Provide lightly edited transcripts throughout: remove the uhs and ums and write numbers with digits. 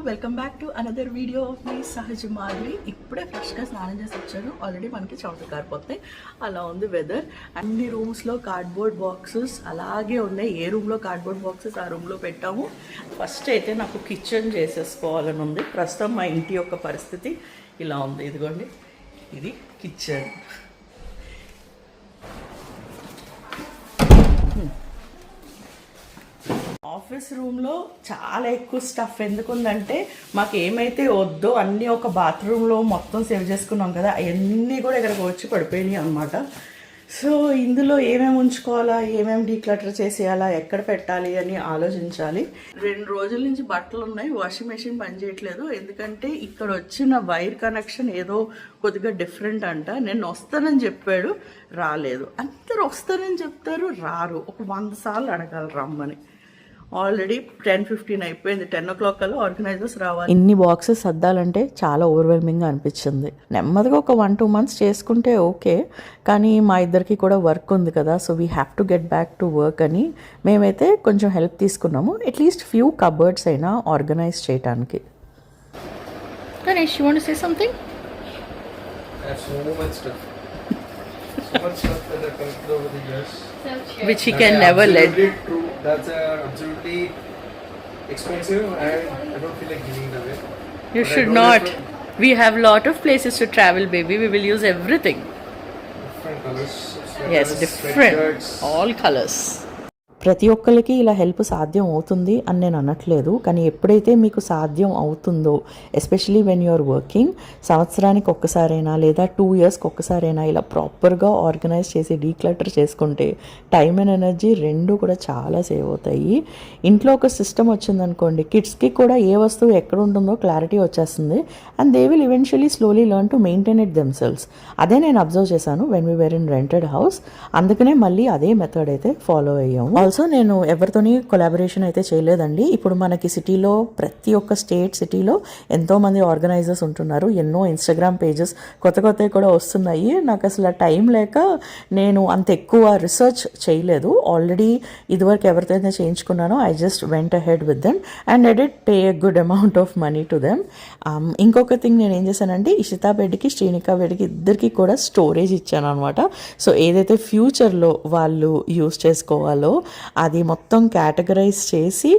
Welcome back to another video of మీ సహజ మాధురి. ఇప్పుడే ఫ్రెష్గా స్నానం చేసి వచ్చాను. ఆల్రెడీ మనకి చెమట కారిపోతాయి, అలా ఉంది వెదర్. అన్ని రూమ్స్లో కార్డ్బోర్డ్ బాక్సెస్ అలాగే ఉన్నాయి. ఏ రూమ్లో కార్డ్బోర్డ్ బాక్సెస్ ఆ రూమ్లో పెట్టాము. ఫస్ట్ అయితే నాకు కిచెన్ చేసేసుకోవాలని ఉంది. ప్రస్తుతం మా ఇంటి యొక్క పరిస్థితి ఇలా ఉంది. ఇదిగోండి, ఇది కిచెన్. ఆఫీస్ రూమ్లో చాలా ఎక్కువ స్టఫ్ ఎందుకుందంటే మాకు ఏమైతే వద్దో అన్నీ ఒక బాత్రూంలో మొత్తం సేవ్ చేసుకున్నాం కదా, అవన్నీ కూడా ఇక్కడికి వచ్చి పడిపోయినాయి అనమాట. సో ఇందులో ఏమేమి ఉంచుకోవాలా, ఏమేమి డీక్లటర్ చేసేయాలా, ఎక్కడ పెట్టాలి అని ఆలోచించాలి. 2 రోజుల నుంచి బట్టలు ఉన్నాయి, వాషింగ్ మెషిన్ పనిచేయట్లేదు. ఎందుకంటే ఇక్కడ వచ్చిన వైర్ కనెక్షన్ ఏదో కొద్దిగా డిఫరెంట్ అంట. నేను వస్తానని చెప్పాడు, రాలేదు. అందరు వస్తానని చెప్తారు, రారు. ఒక 100 సార్లు అడగాలి రమ్మని. ఆల్రెడీ 10:15 అయిపోయింది. 10 o'clock కల్లా ఆర్గనైజర్స్ రావాలి. ఇన్ని బాక్సెస్ సర్దాలంటే చాలా ఓవర్వెల్మింగ్గా అనిపించింది. నెమ్మదిగా ఒక 1-2 months చేసుకుంటే ఓకే, కానీ మా ఇద్దరికి కూడా వర్క్ ఉంది కదా, so we have to get back to work అని మేమైతే కొంచెం హెల్ప్ తీసుకున్నాము. అట్లీస్ట్ ఫ్యూ కబర్డ్స్ అయినా ఆర్గనైజ్ చేయడానికి. Ganesh, you want to say something? I have so much stuff. So much stuff that I collected over the years. Which he can never let. True. That's absolutely expensive and I don't feel like giving it away. You But should not. We have lot of places to travel, baby. We will use everything. Different colors. Yes, different. All colors. ప్రతి ఒక్కరికి ఇలా help సాధ్యం అవుతుంది అని నేను అనట్లేదు, కానీ ఎప్పుడైతే మీకు సాధ్యం అవుతుందో, ఎస్పెషలీ వెన్ యూఆర్ వర్కింగ్, సంవత్సరానికి ఒక్కసారైనా లేదా 2 yearsకి ఒక్కసారైనా ఇలా ప్రాపర్గా ఆర్గనైజ్ చేసి డీక్లటర్ చేసుకుంటే టైం అండ్ ఎనర్జీ రెండు కూడా చాలా సేవ్ అవుతాయి. ఇంట్లో ఒక సిస్టమ్ వచ్చిందనుకోండి, కిడ్స్కి కూడా ఏ వస్తువు ఎక్కడ ఉంటుందో క్లారిటీ వచ్చేస్తుంది and they will eventually slowly learn to maintain it themselves. అదే నేను అబ్జర్వ్ చేశాను when we were in rented house. అందుకనే మళ్ళీ అదే మెథడ్ అయితే ఫాలో అయ్యాము. ఆల్సో నేను ఎవరితోని కొలాబరేషన్ అయితే చేయలేదండి. ఇప్పుడు మనకి సిటీలో ప్రతి ఒక్క స్టేట్ సిటీలో ఎంతోమంది ఆర్గనైజర్స్ ఉంటున్నారు. ఎన్నో ఇన్స్టాగ్రామ్ పేజెస్ కొత్తవి కూడా వస్తున్నాయి. నాకు అసలు టైం లేక నేను అంత ఎక్కువ రీసెర్చ్ చేయలేదు. ఆల్రెడీ ఇదివరకు ఎవరితో చేయించుకున్నానో I just went ahead with them and I did pay a good amount of money to them. ఇంకొక థింగ్ నేను ఏం చేశానంటే ఇషితా బెడ్కి శ్రీనికా బెడ్కి ఇద్దరికి కూడా స్టోరేజ్ ఇచ్చాను అనమాట. సో ఏదైతే ఫ్యూచర్లో వాళ్ళు యూస్ చేసుకోవాలో అది మొత్తం కేటగరైజ్ చేసి,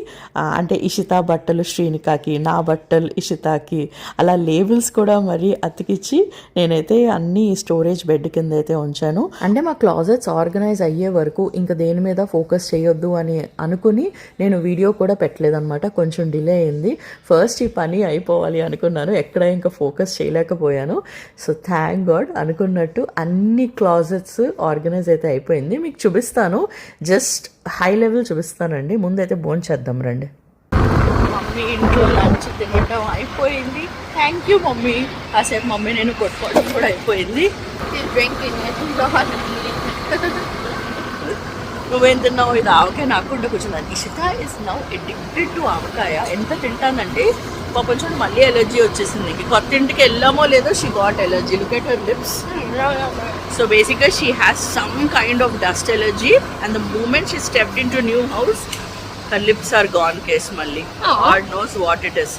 అంటే ఇషితా బట్టలు శ్రీనికాకి, నా బట్టలు ఇషితాకి, అలా లేబుల్స్ కూడా మరి అతికిచ్చి నేనైతే అన్ని స్టోరేజ్ బెడ్ కింద అయితే ఉంచాను. అంటే మా క్లాజెట్స్ ఆర్గనైజ్ అయ్యే వరకు ఇంకా దేని మీద ఫోకస్ చేయొద్దు అని అనుకుని నేను వీడియో కూడా పెట్టలేదన్నమాట. కొంచెం డిలే అయింది. ఫస్ట్ ఈ పని అయిపోవాలి అనుకున్నాను, ఎక్కడ ఇంకా ఫోకస్ చేయలేకపోయాను. సో థ్యాంక్ గాడ్ అనుకున్నట్టు అన్ని క్లాజెట్స్ ఆర్గనైజ్ అయితే అయిపోయింది. మీకు చూపిస్తాను, జస్ట్ హై లెవెల్ చూపిస్తానండి. ముందైతే బోన్ చేద్దాం రండి. మమ్మీ ఇంట్లో లంచ్ తినడం అయిపోయింది. Thank you mummy. కాసేపు మమ్మీ నేను కొట్టుకోవడం కూడా అయిపోయింది. నువ్వేం తిన్నావు? ఇది ఆవకాయ నాకుండా కూర్చున్నాను. Ishita is now addicted to avakaya. ఎంత తింటానంటే కొంచెం మళ్ళీ ఎలర్జీ వచ్చేసింది. కొత్త ఇంటికి వెళ్ళామో లేదో she got allergy. Look at her lips. So basically she has some kind of dust allergy and the moment she stepped into new house her lips are gone case malli. God knows what it is.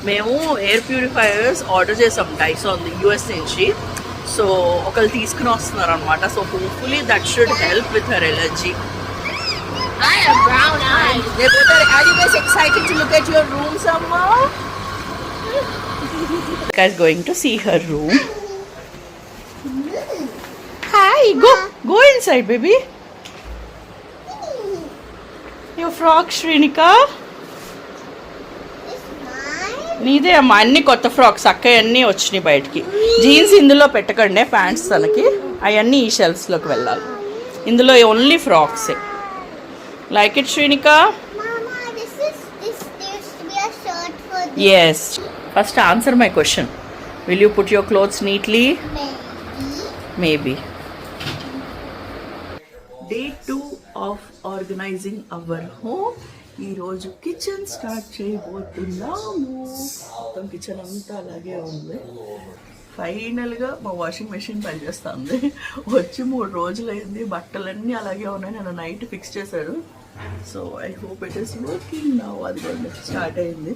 మేము air purifiers order చేసాం డైసాన్ US నుంచి. So ఒకళ్ళు తీసుకుని వస్తున్నారు అనమాట. So hopefully that should help with her allergy. I have brown eyes. Are you guys excited to look at your room, Amma? Guys going to see her room. Hi, go inside, baby. Your frock, Shrinika. నీదే అమ్మా. అన్ని కొత్త frocks అక్కయ్య అన్నీ వచ్చినాయి బయటికి. Jeans ఇందులో పెట్టకండి, ప్యాంట్స్ తనకి. అవన్నీ ఈ షెల్ఫ్స్లోకి వెళ్ళాలి. ఇందులో ఓన్లీ ఫ్రాక్సే. Like it Srinika? Yes. First answer my question. Will you put your clothes neatly? Maybe. Day 2 of organizing our home. ఈరోజు కిచెన్ స్టార్ట్ చేయబోతున్నాము. మొత్తం కిచెన్ అంతా అలాగే ఉంది. ఫైనల్గా మా వాషింగ్ మెషిన్ పనిచేస్తుంది. వచ్చి 3 రోజులైంది. బట్టలన్నీ అలాగే ఉన్నాయి. నేను నైట్ ఫిక్స్ చేశాడు. So I hope it is working now. అది స్టార్ట్ అయింది.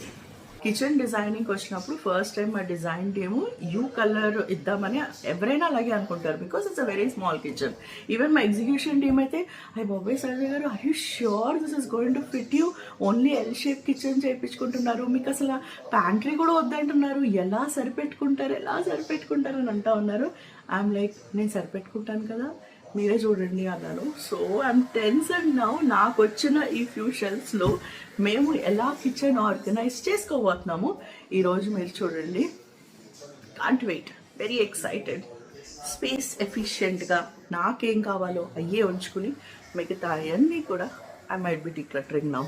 కిచెన్ డిజైనింగ్ వచ్చినప్పుడు ఫస్ట్ టైం మా డిజైన్ టీమ్ యూ కలర్ ఇద్దామని ఎవరైనా అలాగే అనుకుంటారు because it's a very small kitchen. Even మా ఎగ్జిక్యూషన్ టీమ్ అయితే అయ్యి బాబాయ్ Sanjay garu are you sure this is going to fit you, only L shape kitchen చేయించుకుంటున్నారు, మీకు అసలు ప్యాంట్రీ కూడా వద్దంటున్నారు, ఎలా సరిపెట్టుకుంటారు అని అంటా ఉన్నారు. ఐఎమ్ లైక్ నేను సరిపెట్టుకుంటాను కదా మీరే చూడండి అన్నాను. So I'm tension now. నాకు వచ్చిన ఈ ఫ్యూ షెల్ఫ్స్లో మేము ఎలా కిచెన్ ఆర్గనైజ్ చేసుకోబోతున్నాము ఈరోజు మీరు చూడండి. Can't wait, very excited. Space ఎఫిషియెంట్గా నాకేం కావాలో అయ్యే ఉంచుకుని మిగతా అన్నీ కూడా I might be decluttering now.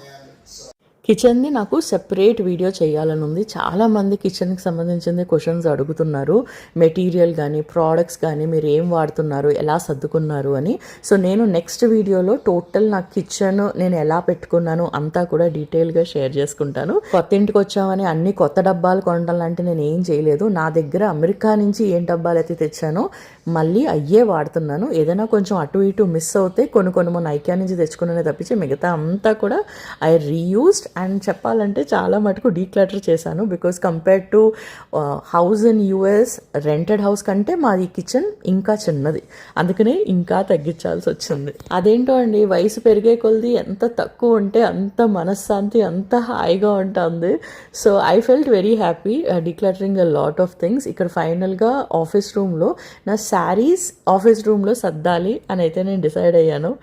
కిచెన్ది నాకు సెపరేట్ వీడియో చేయాలని ఉంది. చాలామంది కిచెన్కి సంబంధించింది క్వశ్చన్స్ అడుగుతున్నారు, మెటీరియల్ కానీ ప్రోడక్ట్స్ కానీ మీరు ఏం వాడుతున్నారు, ఎలా సర్దుకున్నారు అని. సో నేను నెక్స్ట్ వీడియోలో టోటల్ నా కిచెన్ నేను ఎలా పెట్టుకున్నాను అంతా కూడా డీటెయిల్గా షేర్ చేసుకుంటాను. కొత్త ఇంటికి వచ్చామని అన్ని కొత్త డబ్బాలు కొనడం లాంటి నేను ఏం చేయలేదు. నా దగ్గర అమెరికా నుంచి ఏం డబ్బాలు అయితే తెచ్చానో మళ్ళీ అయ్యే వాడుతున్నాను. ఏదైనా కొంచెం అటు ఇటు మిస్ అవుతే కొన్ని మొన్న ఐక్యా నుంచి తెచ్చుకునే తప్పించి మిగతా అంతా కూడా ఐ రీయూస్డ్. అండ్ చెప్పాలంటే చాలా మటుకు డీక్లటర్ చేశాను because compare to house in US rented house కంటే మాది కిచెన్ ఇంకా చిన్నది, అందుకనే ఇంకా తగ్గించాల్సి వచ్చింది. అదేంటో అండి, వయసు పెరిగే కొలది ఎంత తక్కువ ఉంటే అంత మనశ్శాంతి, అంత హాయిగా ఉంటుంది. So I felt very happy decluttering a lot of things. ఇక్కడ ఫైనల్గా ఆఫీస్ రూమ్లో నా శారీస్ ఆఫీస్ రూమ్లో సర్దాలి అని అయితే నేను డిసైడ్ అయ్యాను.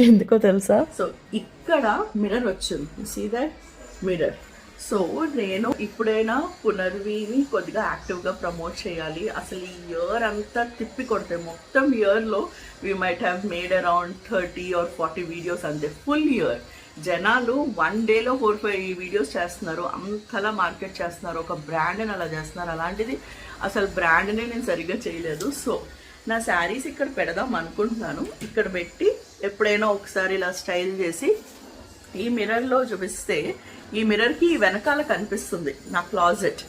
ఎందుకో తెలుసా? సో ఇక్కడ మిర్రర్ వచ్చింది, సీ దట్ మిర్రర్. సో నేను ఇప్పుడైనా పునర్విని కొద్దిగా యాక్టివ్గా ప్రమోట్ చేయాలి. అసలు ఈ ఇయర్ అంతా తిప్పి కొడితే మొత్తం ఇయర్లో we might have made around 30 or 40 videos అంతే. ఫుల్ ఇయర్ జనాలు 1 డేలో 4-5 వీడియోస్ చేస్తున్నారు, అంతలా మార్కెట్ చేస్తున్నారు, ఒక బ్రాండ్ని అలా చేస్తున్నారు. అలాంటిది అసలు బ్రాండ్ని నేను సరిగ్గా చేయలేదు. సో నా శారీస్ ఇక్కడ పెడదాం అనుకుంటున్నాను. ఇక్కడ పెట్టి ఎప్పుడైనా ఒకసారి ఇలా స్టైల్ చేసి ఈ మిర్రర్లో చూపిస్తే ఈ మిర్రర్కి వెనకాల కనిపిస్తుంది నా క్లాజెట్.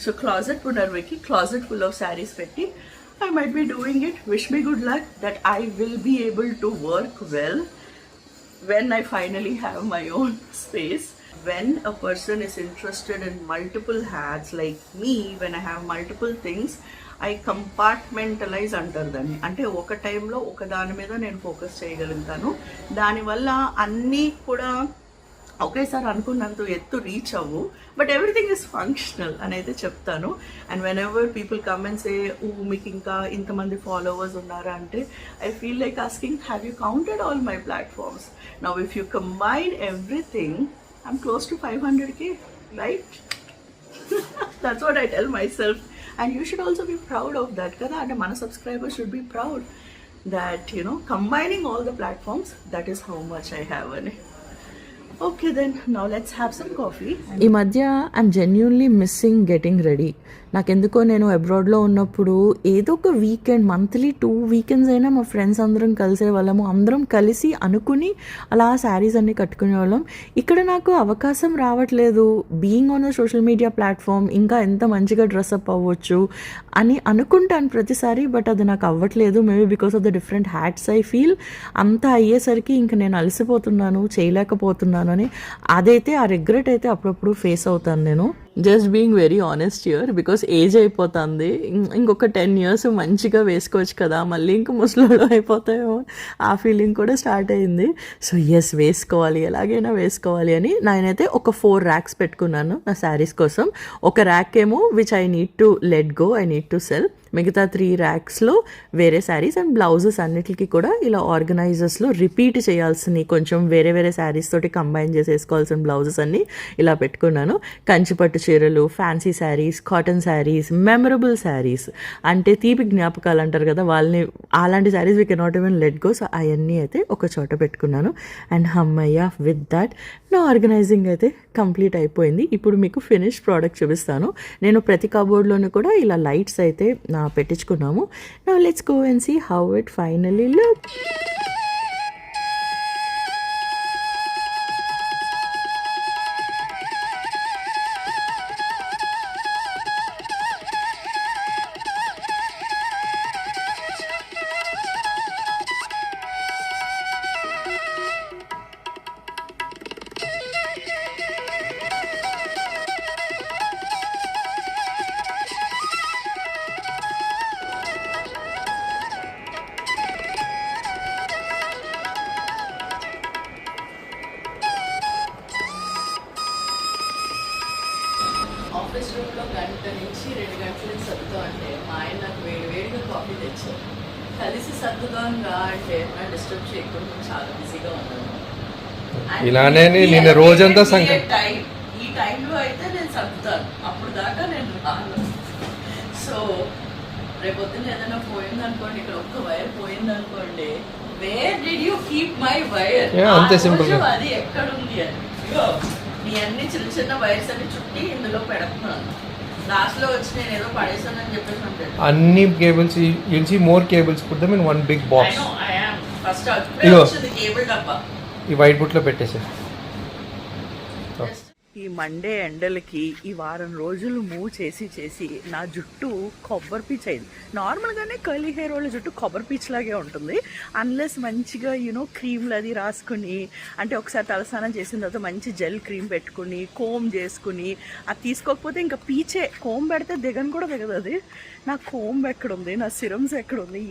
సో క్లాజెట్ పునర్వికి క్లాజెట్ ఫుల్ ఆఫ్ శారీస్ పెట్టి I might be doing it. Wish me good luck that I will be able to work well when I finally have my own space. When a person is interested in multiple hats like me, when I have multiple things, I compartmentalize అంటారు దాన్ని. అంటే ఒక టైంలో ఒక దాని మీద నేను focus చేయగలుగుతాను. దానివల్ల అన్నీ కూడా ఒకేసారి అనుకున్నంత ఎత్తు రీచ్ అవ్వు, బట్ ఎవ్రీథింగ్ ఇస్ ఫంక్షనల్ అని అయితే చెప్తాను. And whenever people come and say మీకు ఇంకా ఇంతమంది ఫాలోవర్స్ ఉన్నారా అంటే I feel like asking have you counted all my platforms? Now if you combine everything I'm close to 500K, right? That's what I tell myself. And you should also be proud of that కదా. అంటే మన subscribers should be proud that combining all the platforms, that is how much I have in it. Okay then, now let's have some coffee. ఈ మధ్య I'm genuinely missing getting ready. నాకెందుకో నేను అబ్రాడ్లో ఉన్నప్పుడు ఏదో ఒక వీకెండ్, మంత్లీ 2 వీకెండ్స్ అయినా మా friends అందరం కలిసే వాళ్ళము, అందరం కలిసి అనుకుని అలా శారీస్ అన్నీ కట్టుకునే వాళ్ళం. ఇక్కడ నాకు అవకాశం రావట్లేదు. Being on the social media platform ఇంకా ఎంత మంచిగా డ్రెస్అప్ అవ్వచ్చు అని అనుకుంటాను ప్రతిసారి, బట్ అది నాకు అవ్వట్లేదు. Maybe because of the different hats I feel. అంతా అయ్యేసరికి ఇంకా నేను అలసిపోతున్నాను, చేయలేకపోతున్నాను అని అదైతే ఆ రిగ్రెట్ అయితే అప్పుడప్పుడు ఫేస్ అవుతాను నేను. Just being very honest here because age అయిపోతుంది. ఇంకొక 10 years మంచిగా వేసుకోవచ్చు కదా, మళ్ళీ ఇంక ముసలోళ్ళు అయిపోతాయేమో ఆ ఫీలింగ్ కూడా స్టార్ట్ అయింది. సో ఎస్, వేసుకోవాలి, ఎలాగైనా వేసుకోవాలి అని నేనైతే ఒక 4 racks పెట్టుకున్నాను నా శారీస్ కోసం. ఒక ర్యాక్ ఏమో which I need to let go, I need to cell. మిగతా 3 racksలో వేరే శారీస్ అండ్ బ్లౌజెస్ అన్నిటికీ కూడా ఇలా ఆర్గనైజర్స్లో రిపీట్ చేయాల్సిన కొంచెం వేరే వేరే శారీస్ తోటి కంబైన్ చేసేసుకోవాల్సిన బ్లౌజెస్ అన్నీ ఇలా పెట్టుకున్నాను. కంచిపట్టు చీరలు, fancy saris, cotton saris, memorable saris, అంటే తీపి జ్ఞాపకాలు అంటారు కదా వాళ్ళని, అలాంటి saris we cannot even let go. So అవన్నీ అయితే ఒక చోట పెట్టుకున్నాను. అండ్ హమ్మయ్య, విత్ దట్ నా ఆర్గనైజింగ్ అయితే కంప్లీట్ అయిపోయింది. ఇప్పుడు మీకు ఫినిష్ ప్రోడక్ట్ చూపిస్తాను. నేను ప్రతి కబోర్డ్లోనూ కూడా ఇలా లైట్స్ అయితే పెట్టించుకున్నాము. Now let's go and see how it finally look. Office రూమ్లో గంట నుంచి 2 గంటలు సర్దుతా అంటే మా ఆయన నాకు వేడిగా కాఫీ తెచ్చారు. కలిసి సర్దుదాం రా అంటే నా డిస్టర్బ్ చేయకుండా చాలా బిజీగా ఉన్నాను. ఇలానే నేను రోజంతా ఈ టైంలో అయితే నేను సర్దుతాను, అప్పుడు దాకా నేను రాను. సో రేపొద్దున ఏదైనా పోయిందనుకోండి, ఇక్కడ ఒక్క వైర్ పోయిందనుకోండి, where did you keep my wire, అంతే సింపుల్. అది ఎక్కడుంది అని నీ అన్ని చిన్న చిన్న వైర్స్ అన్ని చుట్టి ఇందులో పెడుతున్నాను. లాస్ట్ లో వచ్చి నేను ఏదో పడేసానని చెప్పేసి ఉంటాను. అన్ని cables you'll see more cables, put them in one big box. I am first వచ్చింది కేబుల్ డబ్బా ఈ వైట్ బుట్ లో పెట్టేసి. ఈ మండే ఎండలకి ఈ వారం రోజులు మూవ్ చేసి నా జుట్టు కొబ్బరి పీచ్ అయింది. నార్మల్గానే కర్లీ హెయిర్ వాళ్ళ జుట్టు కొబ్బరి పీచ్ లాగే ఉంటుంది, అన్లెస్ మంచిగా క్రీమ్లు అది రాసుకుని, అంటే ఒకసారి తలస్నానం చేసిన తర్వాత మంచి జెల్ క్రీమ్ పెట్టుకుని కోమ్ చేసుకుని అది తీసుకోకపోతే ఇంకా పీచే. కోమ్ పెడితే దిగను కూడా దిగదు అది. నా కోమ్ ఎక్కడుంది, నా సిరమ్స్ ఎక్కడుంది,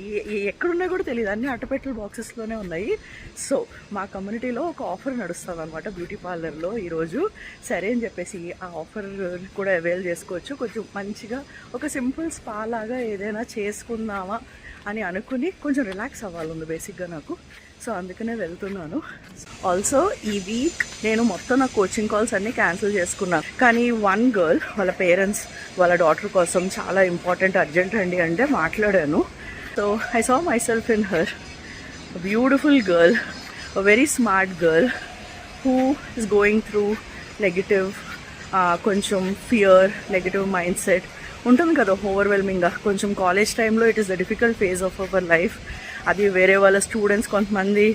ఎక్కడున్నాయి కూడా తెలియదు, అన్నీ అట్టపెట్టెల బాక్సెస్లోనే ఉన్నాయి. సో మా కమ్యూనిటీలో ఒక ఆఫర్ నడుస్తుంది అనమాట బ్యూటీ పార్లర్లో ఈరోజు. సరే అని చెప్పేసి ఆ ఆఫర్ కూడా అవైల్ చేసుకోవచ్చు. కొంచెం మంచిగా ఒక సింపుల్ స్పా లాగా ఏదైనా చేసుకుందామా అని అనుకుని కొంచెం రిలాక్స్ అవ్వాలంది బేసిక్గా నాకు. సో అందుకనే వెళ్తున్నాను. ఆల్సో ఈ వీక్ నేను మొత్తం నా కోచింగ్ కాల్స్ అన్నీ క్యాన్సిల్ చేసుకున్నాను. కానీ వన్ గర్ల్ వాళ్ళ పేరెంట్స్ వాళ్ళ డాటర్ కోసం చాలా ఇంపార్టెంట్ అర్జెంట్ అండి అంటే మాట్లాడాను. So I saw my self in her. Beautiful girl, very smart girl who is going through negative, కొంచెం ఫియర్, నెగిటివ్ మైండ్ సెట్ ఉంటుంది కదా, ఓవర్వెల్మింగ్గా. కొంచెం కాలేజ్ టైంలో it is the difficult phase of our life. అది వేరే వాళ్ళ స్టూడెంట్స్ కొంతమంది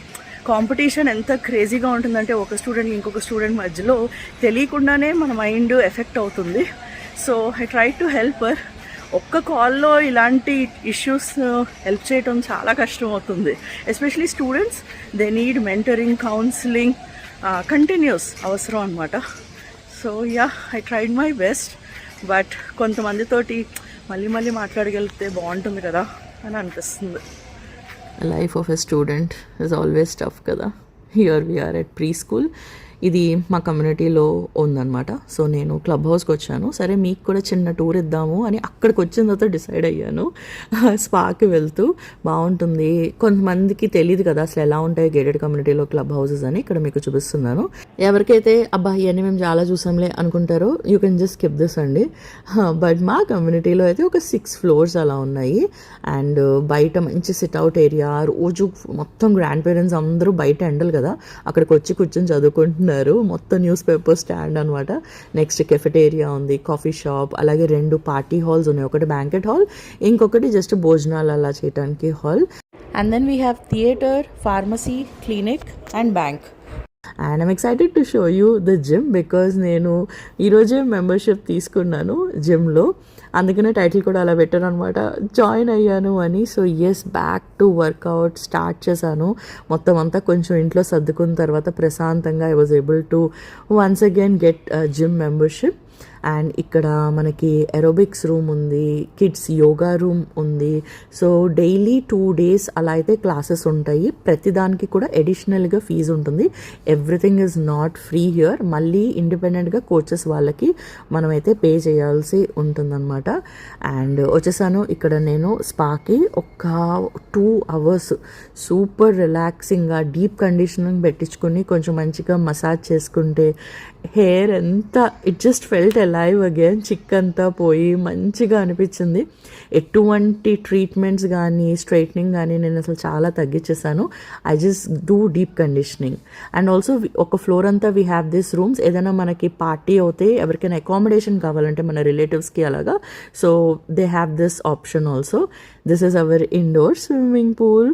competition ఎంత క్రేజీగా ఉంటుందంటే ఒక స్టూడెంట్ ఇంకొక స్టూడెంట్ మధ్యలో తెలియకుండానే మన మైండ్ ఎఫెక్ట్ అవుతుంది. So I try to help her. ఒక్క కాల్లో ఇలాంటి ఇష్యూస్ హెల్ప్ చేయటం చాలా కష్టం అవుతుంది. Especially students, they need mentoring, counselling continuous అవసరం అనమాట. So yeah, I tried my best. But కొంతమందితోటి మళ్ళీ మాట్లాడగలిగితే బాగుంటుంది కదా అని అనిపిస్తుంది. Life of a student is always tough కదా. Here we are at pre school. ఇది మా కమ్యూనిటీలో ఉందన్నమాట. సో నేను క్లబ్ హౌస్కి వచ్చాను. సరే మీకు కూడా చిన్న టూర్ ఇద్దాము అని అక్కడికి వచ్చిన తర్వాత డిసైడ్ అయ్యాను. స్పాకి వెళ్తూ బాగుంటుంది. కొంతమందికి తెలియదు కదా అసలు ఎలా ఉంటాయి గేటెడ్ కమ్యూనిటీలో క్లబ్ హౌసెస్ అని. ఇక్కడ మీకు చూపిస్తున్నాను. ఎవరికైతే అబ్బా ఇవన్నీ మేము చాలా చూసాంలే అనుకుంటారో you can just skip this అండి. బట్ మా కమ్యూనిటీలో అయితే ఒక 6 floors అలా ఉన్నాయి. అండ్ బయట మంచి సిట్అవుట్ ఏరియా. రోజు మొత్తం గ్రాండ్ పేరెంట్స్ అందరూ బయట ఎండలు కదా అక్కడికి వచ్చి కూర్చొని చదువుకుంటున్నారు. మొత్తం న్యూస్ పేపర్ స్టాండ్ అనమాట. నెక్స్ట్ కెఫెటేరియా ఉంది, కాఫీ షాప్, అలాగే 2 పార్టీ హాల్స్ ఉన్నాయి. ఒకటి బ్యాంకెట్ హాల్, ఇంకొకటి జస్ట్ భోజనాలు అలా చేయడానికి hall. And then we have theatre, pharmacy, clinic and bank. And I'm excited to show you the gym because నేను ఈరోజే మెంబర్షిప్ తీసుకున్నాను జిమ్లో. అందుకనే టైటిల్ కూడా అలా పెట్టాను అనమాట, జాయిన్ అయ్యాను అని. So yes, back to workout start చేశాను. మొత్తం అంతా కొంచెం ఇంట్లో సర్దుకున్న తర్వాత ప్రశాంతంగా I was able to once again get gym membership. And ఇక్కడ మనకి ఎరోబిక్స్ రూమ్ ఉంది, కిడ్స్ యోగా రూమ్ ఉంది. సో డైలీ 2 days అలా అయితే క్లాసెస్ ఉంటాయి. ప్రతిదానికి కూడా అడిషనల్గా ఫీజు ఉంటుంది. Everything is not free here. మళ్ళీ ఇండిపెండెంట్గా కోచెస్ వాళ్ళకి మనమైతే పే చేయాల్సి ఉంటుందన్నమాట. అండ్ వచ్చేసాను. ఇక్కడ నేను స్పాకి ఒక 2 hours సూపర్ రిలాక్సింగ్గా డీప్ కండిషనింగ్ పెట్టించుకొని కొంచెం మంచిగా మసాజ్ చేసుకుంటే హెయిర్ ఎంత it just felt alive again. చిక్ అంతా పోయి మంచిగా అనిపించింది. ఎటువంటి ట్రీట్మెంట్స్ కానీ స్ట్రైట్నింగ్ కానీ నేను అసలు చాలా తగ్గించేసాను. I just do deep conditioning. And also ఒక ఫ్లోర్ అంతా వీ హ్యావ్ దిస్ రూమ్స్. ఏదైనా మనకి పార్టీ అవుతే ఎవరికైనా అకామిడేషన్ కావాలంటే మన రిలేటివ్స్కి అలాగా, so they have this option also. This is our indoor swimming pool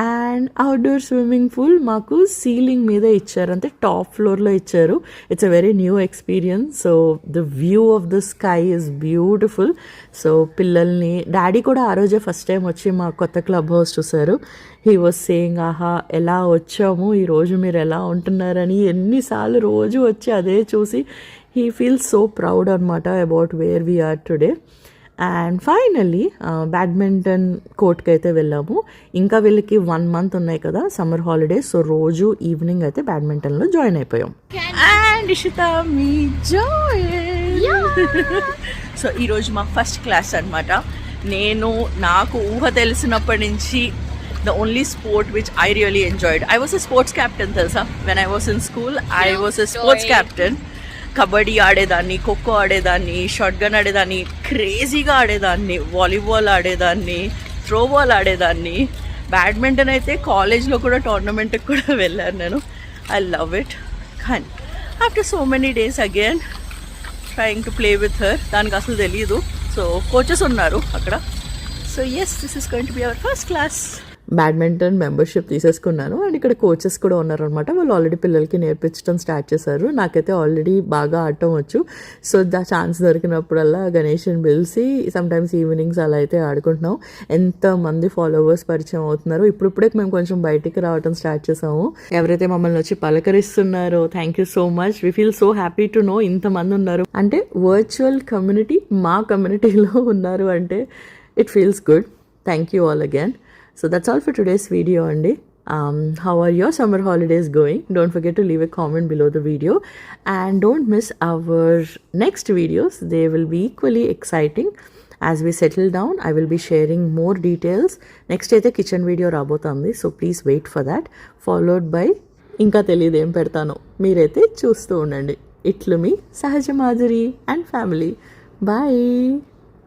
and outdoor swimming pool మాకు సీలింగ్ మీద ఇచ్చారు, అంటే టాప్ ఫ్లోర్లో ఇచ్చారు. It's a very new experience. So the view of the sky is beautiful. So పిల్లల్ని daddy కూడా ఆ రోజే ఫస్ట్ టైం వచ్చి మా కొత్త క్లబ్ హౌస్ చూశారు. హీ వాజ్ సేయింగ్ ఆహా ఎలా వచ్చాము, ఈరోజు మీరు ఎలా ఉంటున్నారని. ఎన్నిసార్లు రోజు వచ్చి అదే చూసి హీ ఫీల్స్ సో ప్రౌడ్ అనమాట about where we are are today. And finally badminton కోర్ట్కి అయితే వెళ్ళాము. ఇంకా వీళ్ళకి 1 month ఉన్నాయి కదా సమ్మర్ హాలిడేస్. సో రోజు ఈవినింగ్ అయితే బ్యాడ్మింటన్లో జాయిన్ అయిపోయాం. And Ishita, me join. Yeah. So ఈరోజు మా ఫస్ట్ క్లాస్ అనమాట. నాకు ఊహ తెలిసినప్పటి నుంచి the only sport which I really enjoyed. I was a sports captain తెలుసా. When I was in school, I was a sports captain. Kabaddi ఆడేదాన్ని, ఖోఖో ఆడేదాన్ని, షార్ట్ గన్ ఆడేదాన్ని, క్రేజీగా ఆడేదాన్ని, వాలీబాల్ ఆడేదాన్ని, త్రోబాల్ ఆడేదాన్ని. బ్యాడ్మింటన్ అయితే కాలేజ్లో కూడా టోర్నమెంట్కి కూడా వెళ్ళాను నేను. I love it. కానీ after so many days again trying to play with her, దానికి అసలు తెలియదు. సో కోచెస్ ఉన్నారు అక్కడ. So yes, this is going to be our first class. Badminton membership తీసేసుకున్నాను అండ్ ఇక్కడ కోచెస్ కూడా ఉన్నారనమాట. వాళ్ళు ఆల్రెడీ పిల్లలకి నేర్పించడం స్టార్ట్ చేశారు. నాకైతే ఆల్రెడీ బాగా ఆడటం వచ్చు. సో ఛాన్స్ దొరికినప్పుడల్లా గణేష్ని పిలిచి సమ్టైమ్స్ ఈవినింగ్స్ అలా అయితే ఆడుకుంటున్నాం. ఎంతమంది ఫాలోవర్స్ పరిచయం అవుతున్నారు. ఇప్పుడిప్పుడే మేము కొంచెం బయటికి రావడం స్టార్ట్ చేసాము. ఎవరైతే మమ్మల్ని వచ్చి పలకరిస్తున్నారో thank you so much. We feel so happy to know ఇంతమంది ఉన్నారు. అంటే వర్చువల్ కమ్యూనిటీ మా కమ్యూనిటీలో ఉన్నారు అంటే it feels good. Thank you all again. So that's all for today's video andi. How are your summer holidays going? Don't forget to leave a comment below the video and don't miss our next videos. They will be equally exciting. As we settle down, I will be sharing more details. Next aithe kitchen video rabotundi, so please wait for that, followed by inka teliyadu em pedtano meeraithe choostu undandi. Itlu me Sahaja Madhuri and family. Bye.